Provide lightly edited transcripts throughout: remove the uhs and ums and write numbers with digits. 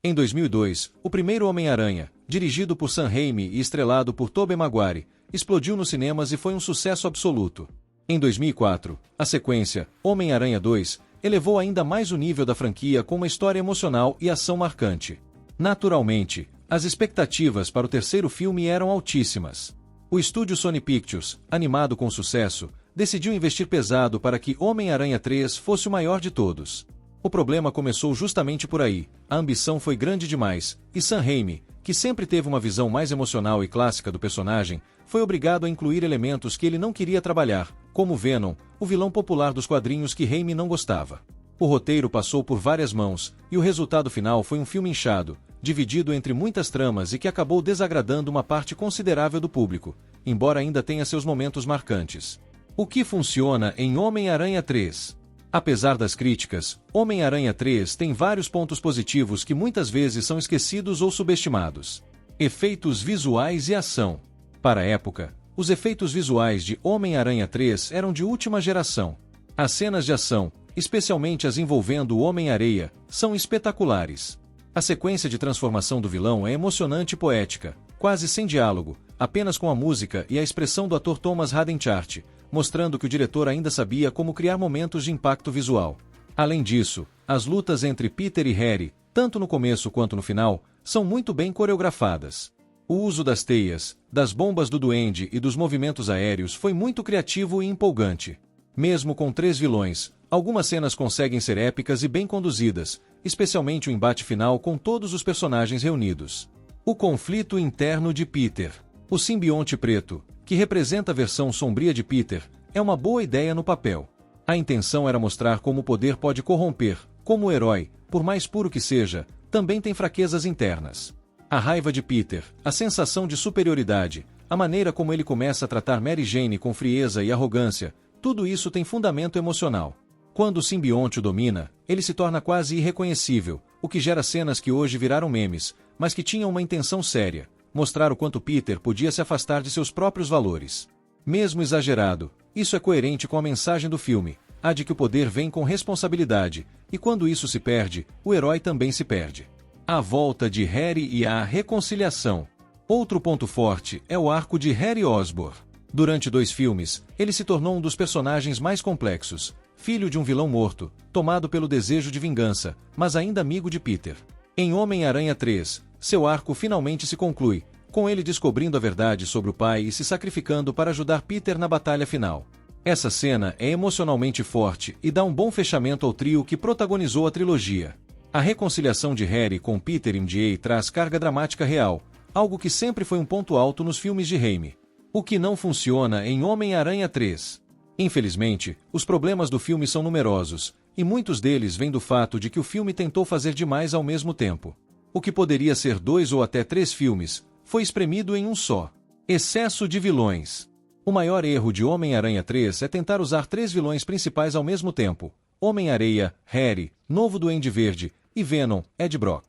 Em 2002, o primeiro Homem-Aranha, dirigido por Sam Raimi e estrelado por Tobey Maguire, explodiu nos cinemas e foi um sucesso absoluto. Em 2004, a sequência, Homem-Aranha 2, elevou ainda mais o nível da franquia com uma história emocional e ação marcante. Naturalmente, as expectativas para o terceiro filme eram altíssimas. O estúdio Sony Pictures, animado com o sucesso, decidiu investir pesado para que Homem-Aranha 3 fosse o maior de todos. O problema começou justamente por aí, a ambição foi grande demais, e Sam Raimi, que sempre teve uma visão mais emocional e clássica do personagem, foi obrigado a incluir elementos que ele não queria trabalhar, como Venom, o vilão popular dos quadrinhos que Raimi não gostava. O roteiro passou por várias mãos, e o resultado final foi um filme inchado, dividido entre muitas tramas e que acabou desagradando uma parte considerável do público, embora ainda tenha seus momentos marcantes. O que funciona em Homem-Aranha 3? Apesar das críticas, Homem-Aranha 3 tem vários pontos positivos que muitas vezes são esquecidos ou subestimados. Efeitos visuais e ação. Para a época, os efeitos visuais de Homem-Aranha 3 eram de última geração. As cenas de ação, especialmente as envolvendo o Homem-Areia, são espetaculares. A sequência de transformação do vilão é emocionante e poética, quase sem diálogo, apenas com a música e a expressão do ator Thomas Haden Chart, mostrando que o diretor ainda sabia como criar momentos de impacto visual. Além disso, as lutas entre Peter e Harry, tanto no começo quanto no final, são muito bem coreografadas. O uso das teias, das bombas do Duende e dos movimentos aéreos foi muito criativo e empolgante. Mesmo com 3 vilões, algumas cenas conseguem ser épicas e bem conduzidas, especialmente o embate final com todos os personagens reunidos. O conflito interno de Peter. O simbionte preto, que representa a versão sombria de Peter, é uma boa ideia no papel. A intenção era mostrar como o poder pode corromper, como o herói, por mais puro que seja, também tem fraquezas internas. A raiva de Peter, a sensação de superioridade, a maneira como ele começa a tratar Mary Jane com frieza e arrogância, tudo isso tem fundamento emocional. Quando o simbionte o domina, ele se torna quase irreconhecível, o que gera cenas que hoje viraram memes, mas que tinham uma intenção séria: mostrar o quanto Peter podia se afastar de seus próprios valores. Mesmo exagerado, isso é coerente com a mensagem do filme, a de que o poder vem com responsabilidade, e quando isso se perde, o herói também se perde. A volta de Harry e a reconciliação. Outro ponto forte é o arco de Harry Osborn. Durante 2 filmes, ele se tornou um dos personagens mais complexos, filho de um vilão morto, tomado pelo desejo de vingança, mas ainda amigo de Peter. Em Homem-Aranha 3, seu arco finalmente se conclui, com ele descobrindo a verdade sobre o pai e se sacrificando para ajudar Peter na batalha final. Essa cena é emocionalmente forte e dá um bom fechamento ao trio que protagonizou a trilogia. A reconciliação de Harry com Peter e MJ traz carga dramática real, algo que sempre foi um ponto alto nos filmes de Raimi. O que não funciona em Homem-Aranha 3. Infelizmente, os problemas do filme são numerosos, e muitos deles vêm do fato de que o filme tentou fazer demais ao mesmo tempo. O que poderia ser 2 ou até 3 filmes, foi espremido em um só. Excesso de vilões. O maior erro de Homem-Aranha 3 é tentar usar 3 vilões principais ao mesmo tempo: Homem-Areia, Harry, Novo Duende Verde, e Venom, Ed Brock.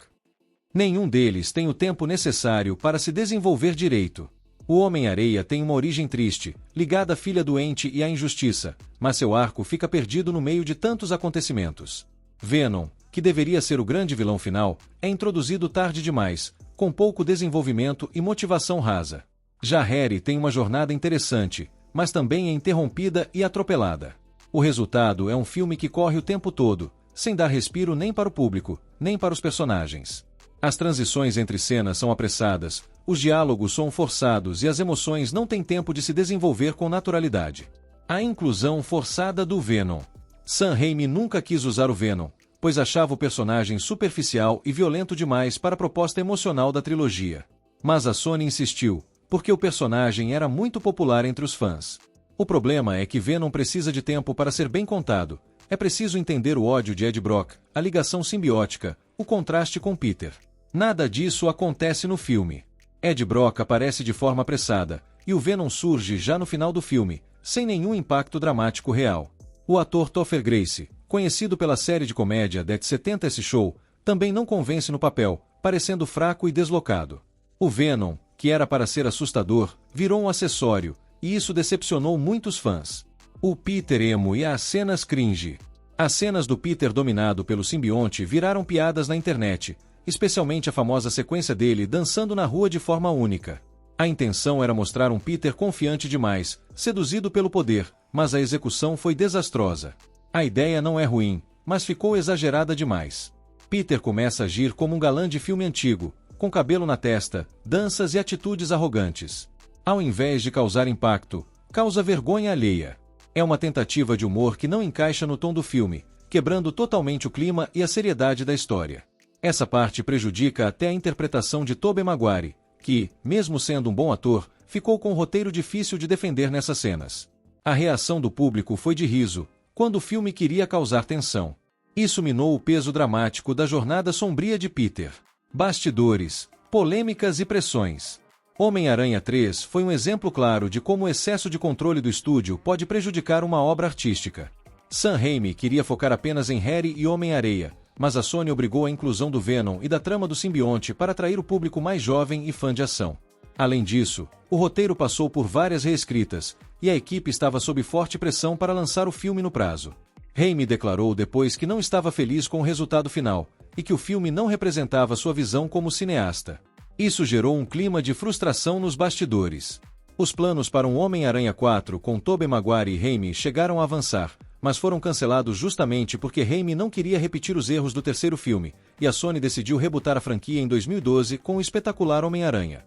Nenhum deles tem o tempo necessário para se desenvolver direito. O Homem-Areia tem uma origem triste, ligada à filha doente e à injustiça, mas seu arco fica perdido no meio de tantos acontecimentos. Venom, que deveria ser o grande vilão final, é introduzido tarde demais, com pouco desenvolvimento e motivação rasa. Já Harry tem uma jornada interessante, mas também é interrompida e atropelada. O resultado é um filme que corre o tempo todo, sem dar respiro nem para o público, nem para os personagens. As transições entre cenas são apressadas, os diálogos são forçados e as emoções não têm tempo de se desenvolver com naturalidade. A inclusão forçada do Venom. Sam Raimi nunca quis usar o Venom, pois achava o personagem superficial e violento demais para a proposta emocional da trilogia. Mas a Sony insistiu, porque o personagem era muito popular entre os fãs. O problema é que Venom precisa de tempo para ser bem contado. É preciso entender o ódio de Ed Brock, a ligação simbiótica, o contraste com Peter. Nada disso acontece no filme. Ed Brock aparece de forma apressada, e o Venom surge já no final do filme, sem nenhum impacto dramático real. O ator Topher Grace, conhecido pela série de comédia That 70's Show, também não convence no papel, parecendo fraco e deslocado. O Venom, que era para ser assustador, virou um acessório, e isso decepcionou muitos fãs. O Peter emo e as cenas cringe. As cenas do Peter dominado pelo simbionte viraram piadas na internet, especialmente a famosa sequência dele dançando na rua de forma única. A intenção era mostrar um Peter confiante demais, seduzido pelo poder, mas a execução foi desastrosa. A ideia não é ruim, mas ficou exagerada demais. Peter começa a agir como um galã de filme antigo, com cabelo na testa, danças e atitudes arrogantes. Ao invés de causar impacto, causa vergonha alheia. É uma tentativa de humor que não encaixa no tom do filme, quebrando totalmente o clima e a seriedade da história. Essa parte prejudica até a interpretação de Tobey Maguire, que, mesmo sendo um bom ator, ficou com um roteiro difícil de defender nessas cenas. A reação do público foi de riso, quando o filme queria causar tensão. Isso minou o peso dramático da jornada sombria de Peter. Bastidores, polêmicas e pressões. Homem-Aranha 3 foi um exemplo claro de como o excesso de controle do estúdio pode prejudicar uma obra artística. Sam Raimi queria focar apenas em Harry e Homem-Areia, mas a Sony obrigou a inclusão do Venom e da trama do simbionte para atrair o público mais jovem e fã de ação. Além disso, o roteiro passou por várias reescritas, e a equipe estava sob forte pressão para lançar o filme no prazo. Raimi declarou depois que não estava feliz com o resultado final, e que o filme não representava sua visão como cineasta. Isso gerou um clima de frustração nos bastidores. Os planos para um Homem-Aranha 4 com Tobey Maguire e Raimi chegaram a avançar, mas foram cancelados justamente porque Raimi não queria repetir os erros do terceiro filme, e a Sony decidiu rebootar a franquia em 2012 com o espetacular Homem-Aranha.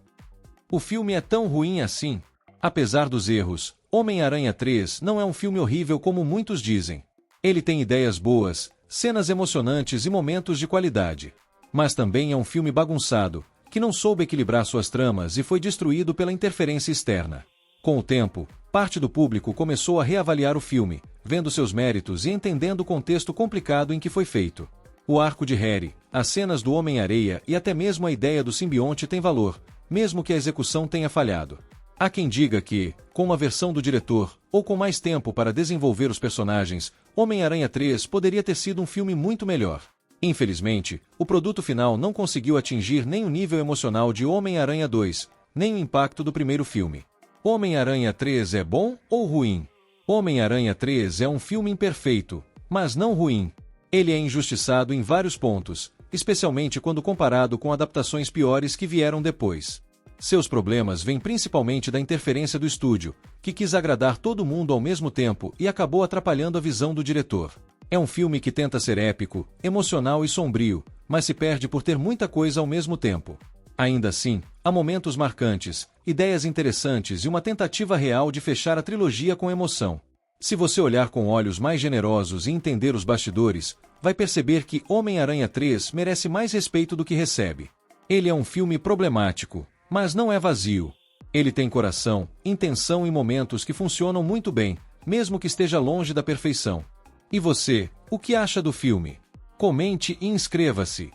O filme é tão ruim assim? Apesar dos erros, Homem-Aranha 3 não é um filme horrível como muitos dizem. Ele tem ideias boas, cenas emocionantes e momentos de qualidade. Mas também é um filme bagunçado, que não soube equilibrar suas tramas e foi destruído pela interferência externa. Com o tempo, parte do público começou a reavaliar o filme, vendo seus méritos e entendendo o contexto complicado em que foi feito. O arco de Harry, as cenas do Homem-Areia e até mesmo a ideia do simbionte têm valor, mesmo que a execução tenha falhado. Há quem diga que, com uma versão do diretor, ou com mais tempo para desenvolver os personagens, Homem-Aranha 3 poderia ter sido um filme muito melhor. Infelizmente, o produto final não conseguiu atingir nem o nível emocional de Homem-Aranha 2, nem o impacto do primeiro filme. Homem-Aranha 3 é bom ou ruim? Homem-Aranha 3 é um filme imperfeito, mas não ruim. Ele é injustiçado em vários pontos, especialmente quando comparado com adaptações piores que vieram depois. Seus problemas vêm principalmente da interferência do estúdio, que quis agradar todo mundo ao mesmo tempo e acabou atrapalhando a visão do diretor. É um filme que tenta ser épico, emocional e sombrio, mas se perde por ter muita coisa ao mesmo tempo. Ainda assim, há momentos marcantes, ideias interessantes e uma tentativa real de fechar a trilogia com emoção. Se você olhar com olhos mais generosos e entender os bastidores, vai perceber que Homem-Aranha 3 merece mais respeito do que recebe. Ele é um filme problemático, mas não é vazio. Ele tem coração, intenção e momentos que funcionam muito bem, mesmo que esteja longe da perfeição. E você, o que acha do filme? Comente e inscreva-se.